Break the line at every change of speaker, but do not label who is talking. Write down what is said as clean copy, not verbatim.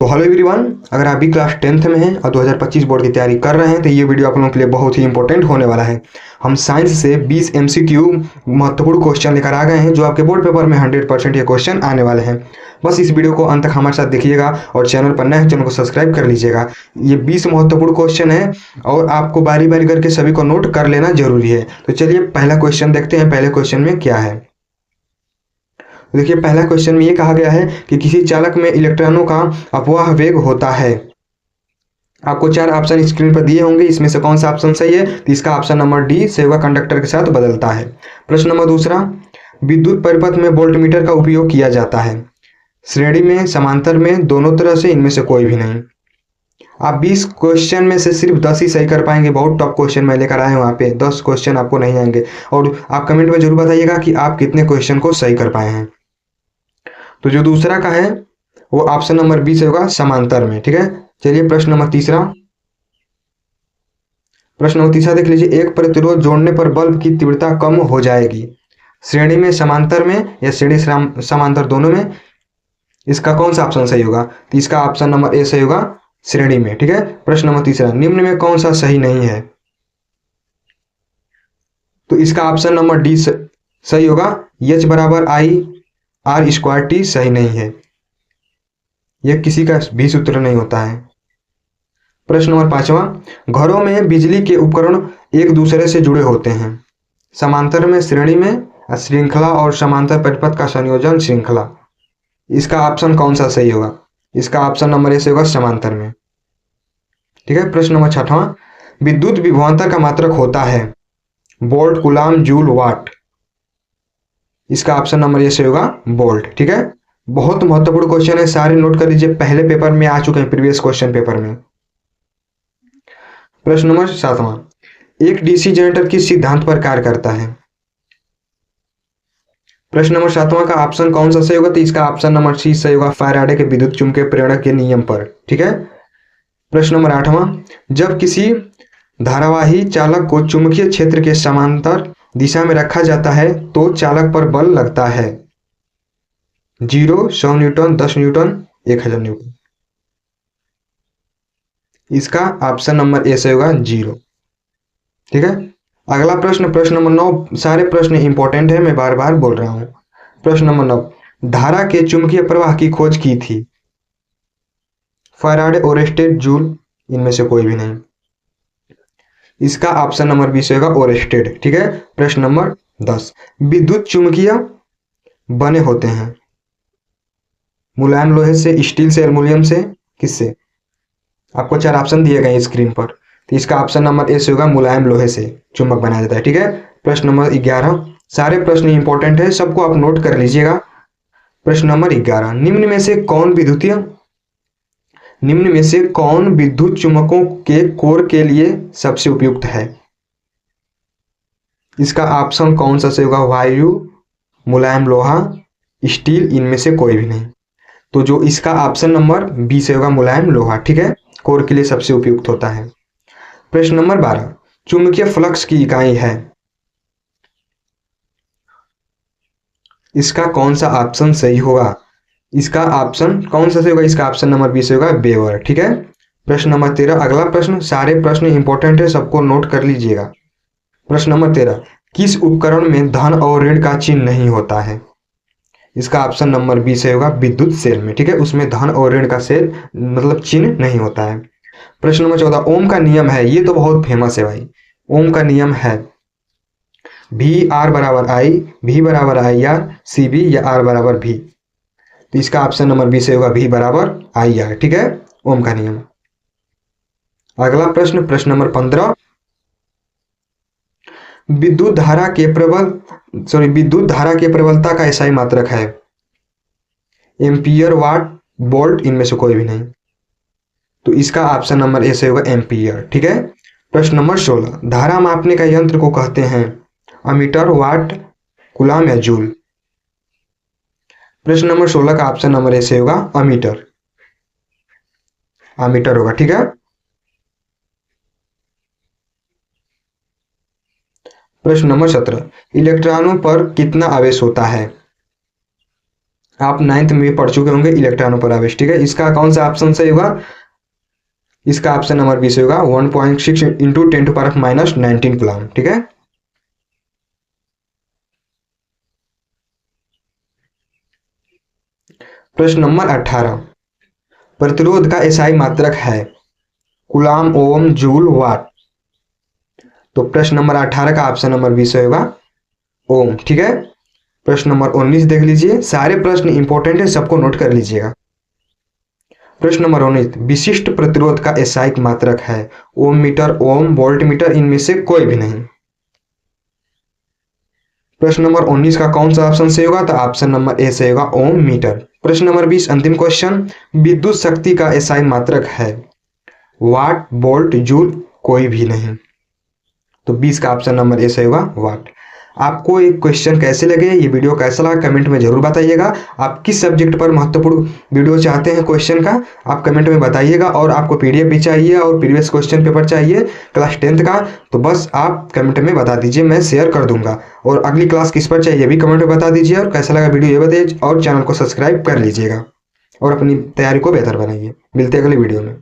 तो hello everyone, अगर आप भी क्लास 10th में हैं और 2025 बोर्ड की तैयारी कर रहे हैं तो ये वीडियो आप लोगों के लिए बहुत ही इंपॉर्टेंट होने वाला है। हम साइंस से 20 MCQ महत्वपूर्ण क्वेश्चन लेकर आ गए हैं जो आपके बोर्ड पेपर में 100% ये क्वेश्चन आने वाले हैं। बस इस वीडियो को अंत तक हमारे साथ देखिएगा और चैनल पर नए हैं चैनल को सब्सक्राइब कर लीजिएगा। ये 20 महत्वपूर्ण क्वेश्चन है और आपको बारी बारी करके सभी को नोट कर लेना जरूरी है। तो चलिए पहला क्वेश्चन देखते हैं, पहले क्वेश्चन में क्या है। देखिए पहला क्वेश्चन में ये कहा गया है कि किसी चालक में इलेक्ट्रॉनों का अपवाह वेग होता है। आपको 4 ऑप्शन स्क्रीन पर दिए होंगे, इसमें से कौन सा ऑप्शन सही है? तो इसका ऑप्शन नंबर डी सही होगा, कंडक्टर के साथ बदलता है। प्रश्न नंबर दूसरा, विद्युत परिपथ में वोल्टमीटर का उपयोग किया जाता है। श्रेणी में, समांतर में, दोनों तरह से, इनमें से कोई भी नहीं। आप 20 क्वेश्चन में से सिर्फ 10 ही सही कर पाएंगे। बहुत टॉप क्वेश्चन मैं लेकर आया हूँ, वहाँ पे 10 क्वेश्चन आपको नहीं आएंगे। और आप कमेंट में जरूर बताइएगा कि आप कितने क्वेश्चन को सही कर पाए हैं। तो जो दूसरा का है वो ऑप्शन नंबर बी से होगा, समांतर में। ठीक है, चलिए प्रश्न नंबर तीसरा। प्रश्न नंबर तीसरा देख लीजिए, एक प्रतिरोध जोड़ने पर बल्ब की तीव्रता कम हो जाएगी। श्रेणी में, समांतर में या श्रेणी समांतर दोनों में, इसका कौन सा ऑप्शन सही होगा? तो इसका ऑप्शन नंबर ए सही होगा, श्रेणी में। ठीक है, प्रश्न नंबर तीसरा, निम्न में कौन सा सही नहीं है? तो इसका ऑप्शन नंबर डी सही होगा, एच बराबर आई आर स्क्वायर टी सही नहीं है। यह किसी का भी सूत्र नहीं होता है। प्रश्न नंबर पांचवा, घरों में बिजली के उपकरण एक दूसरे से जुड़े होते हैं। समांतर में, श्रेणी में, श्रृंखला और समांतर परिपथ का संयोजन श्रृंखला। इसका ऑप्शन कौन सा सही होगा? इसका ऑप्शन नंबर ए से होगा, समांतर में। ठीक है, प्रश्न नंबर छठवां, विद्युत विभवांतर का मात्रक होता है वोल्ट, कूलाम, जूल, वाट। इसका ऑप्शन नंबर ए से होगा, वोल्ट। ठीक है, बहुत महत्वपूर्ण क्वेश्चन है, सारे नोट कर लीजिए, पहले पेपर में आ चुके हैं, प्रीवियस क्वेश्चन पेपर में। प्रश्न नंबर सातवां, एक डीसी जनरेटर किस सिद्धांत पर कार्य करता है? प्रश्न नंबर सातवां का ऑप्शन कौन सा सही होगा? तो इसका ऑप्शन नंबर सी सही होगा, फैराडे के विद्युत चुंबकीय प्रेरण के नियम पर। ठीक है, प्रश्न नंबर आठवां, जब किसी धारावाही चालक को चुंबकीय क्षेत्र के समांतर दिशा में रखा जाता है तो चालक पर बल लगता है 0, 100 न्यूटन, 10 न्यूटन, 1000 न्यूटन। इसका ऑप्शन नंबर ए से होगा, 0। ठीक है, अगला प्रश्न, प्रश्न नंबर 9। सारे प्रश्न इंपॉर्टेंट है, मैं बार बार बोल रहा हूं। प्रश्न नंबर 9, धारा के चुंबकीय प्रवाह की खोज की थी। फैराडे, ओरेस्टेड, जूल, इनमें से कोई भी नहीं। इसका ऑप्शन नंबर बी से होगा, ओरेस्टेड। ठीक है, प्रश्न नंबर 10, विद्युत चुंबकीय बने होते हैं मुलायम लोहे से, स्टील से, एल्युमिनियम से, किससे? आपको 4 ऑप्शन दिए गए स्क्रीन पर, तो इसका ऑप्शन नंबर ए से होगा, मुलायम लोहे से चुंबक बनाया जाता है। ठीक है, प्रश्न नंबर 11, सारे प्रश्न इंपॉर्टेंट है, सबको आप नोट कर लीजिएगा। प्रश्न नंबर 11, निम्न में से कौन विद्युत चुम्बकों के कोर के लिए सबसे उपयुक्त है? इसका ऑप्शन कौन सा से होगा, वायु, मुलायम लोहा, स्टील, इनमें से कोई भी नहीं। तो जो इसका ऑप्शन नंबर बी से होगा, मुलायम लोहा। ठीक है, कोर के लिए सबसे उपयुक्त होता है। प्रश्न नंबर 12, चुंबकीय फ्लक्स की इकाई है। इसका कौन सा ऑप्शन सही होगा? इसका ऑप्शन कौन सा सही होगा? इसका ऑप्शन नंबर बी से होगा, वेबर। ठीक है, प्रश्न नंबर 13, अगला प्रश्न, सारे प्रश्न इंपॉर्टेंट है, सबको नोट कर लीजिएगा। प्रश्न नंबर 13, किस उपकरण में धन और ऋण का चिन्ह नहीं होता है? इसका ऑप्शन नंबर बी से होगा, विद्युत सेल में। ठीक है, उसमें धन और ऋण का सेल मतलब चिन्ह नहीं होता है। प्रश्न नंबर 14, ओम का नियम है, ये तो बहुत फेमस है भाई। ओम का नियम है वी आर बराबर आई, वी बराबर आई आर, सी बी या आर बराबर वी। तो इसका ऑप्शन नंबर बी से होगा, वी बराबर आई आर। ठीक है, ओम का नियम। अगला प्रश्न, प्रश्न नंबर 15, विद्युत धारा के प्रबलता का एसआई मात्रक है। एम्पियर, वाट, वोल्ट, इनमें से कोई भी नहीं। तो इसका ऑप्शन नंबर ए से होगा, एम्पियर। ठीक है, प्रश्न नंबर 16, धारा मापने का यंत्र को कहते हैं अमीटर, वाट, कूलाम या जूल। प्रश्न नंबर 16 का ऑप्शन नंबर ए से होगा, अमीटर। अमीटर होगा। ठीक है, प्रश्न नंबर 17, इलेक्ट्रॉनों पर कितना आवेश होता है? आप 9th में भी पढ़ चुके होंगे इलेक्ट्रॉनों पर आवेश। ठीक है, इसका कौन सा ऑप्शन सही होगा? इसका ऑप्शन नंबर 20 होगा 1.6 इंटू 10⁻⁻19 कूलम। ठीक है, प्रश्न नंबर 18, प्रतिरोध का एसआई मात्रक है कूलम, ओम, जूल, वाट। तो प्रश्न नंबर 18 का ऑप्शन नंबर 20 होगा ओम। ठीक है, प्रश्न नंबर 19 देख लीजिए, सारे प्रश्न इंपॉर्टेंट है, सबको नोट कर लीजिएगा। प्रश्न नंबर 19, विशिष्ट प्रतिरोध का एसआई मात्रक है ओम मीटर, ओम, वोल्ट मीटर, इनमें से कोई भी नहीं। प्रश्न नंबर 19 का कौन सा ऑप्शन सही होगा? तो ऑप्शन नंबर ए सही होगा ओम मीटर। प्रश्न नंबर 20 अंतिम क्वेश्चन, विद्युत शक्ति का एसआई मात्रक है वाट, वोल्ट, जूल, कोई भी नहीं। तो 20 का ऑप्शन नंबर ए सही होगा वाट। आपको ये क्वेश्चन कैसे लगे, ये वीडियो कैसा लगा, कमेंट में जरूर बताइएगा। आप किस सब्जेक्ट पर महत्वपूर्ण वीडियो चाहते हैं क्वेश्चन का, आप कमेंट में बताइएगा। और आपको पीडीएफ भी चाहिए और प्रीवियस क्वेश्चन पेपर चाहिए क्लास 10th का, तो बस आप कमेंट में बता दीजिए, मैं शेयर कर दूंगा। और अगली क्लास किस पर चाहिए भी कमेंट में बता दीजिए। और कैसा लगा वीडियो ये बताइए, और चैनल को सब्सक्राइब कर लीजिएगा और अपनी तैयारी को बेहतर बनाइए। मिलते हैं अगले वीडियो में।